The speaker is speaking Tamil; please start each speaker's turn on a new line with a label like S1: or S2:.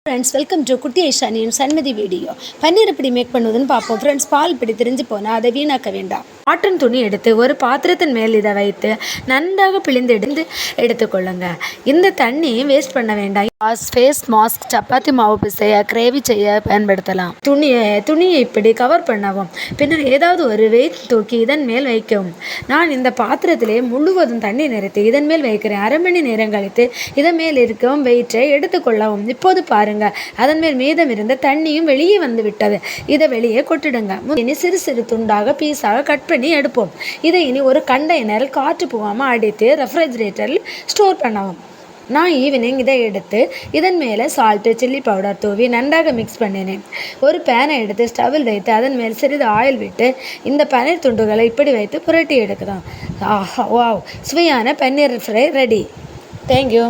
S1: ஃப்ரெண்ட்ஸ், வெல்கம் டு குட்டி ஐஷானியின் சன்மதி வீடியோ. பன்னீர் எப்படி மேக் பண்ணுவதுன்னு பார்ப்போம். ஃப்ரெண்ட்ஸ், பால் இப்படி திரிஞ்சு போனால் அதை வீணாக்க வேண்டாம். காட்டன் துணி எடுத்து ஒரு பாத்திரத்தின் மேல் இதை வைத்து நன்றாக பிழிந்து எடுத்துக்கொள்ளுங்க. இந்த தண்ணி வேஸ்ட் பண்ண வேண்டாம். ஃபேஸ் மாஸ்க், சப்பாத்தி மாவு பிசைய, கிரேவி செய்ய பயன்படுத்தலாம். துணியை இப்படி கவர் பண்ணவும், பின்னர் ஏதாவது ஒரு வெயிட் தூக்கி இதன் மேல் வைக்கவும். நான் இந்த பாத்திரத்திலே முழுவதும் தண்ணி நிறுத்தி இதன் மேல் வைக்கிறேன். அரை மணி நேரம் கழித்து இதன் மேல் இருக்கும் வெயிட்டை எடுத்துக்கொள்ளவும். இப்போது பாருங்க, அதன் மேல் மீதம் இருந்த தண்ணியும் வெளியே வந்து விட்டது. இதை வெளியே கொட்டிடுங்க. இனி சிறு சிறு துண்டாக பீஸாக கட் பண்ணி எடுப்போம். இதை இனி ஒரு கண்டெய்னரில் காற்று போகாமல் அடித்து ரெஃப்ரிஜரேட்டரில் ஸ்டோர் பண்ணவும். நான் ஈவினிங் இதை எடுத்து இதன் மேலே சால்ட்டு, சில்லி பவுடர் தூவி நன்றாக மிக்ஸ் பண்ணினேன். ஒரு பேனை எடுத்து ஸ்டவ்வில் வைத்து அதன் மேல் சிறிது ஆயில் விட்டு இந்த பன்னீர் துண்டுகளை இப்படி வைத்து புரட்டி எடுக்கலாம். வாவ், சுவையான பன்னீர் ஃப்ரை ரெடி. தேங்க்யூ.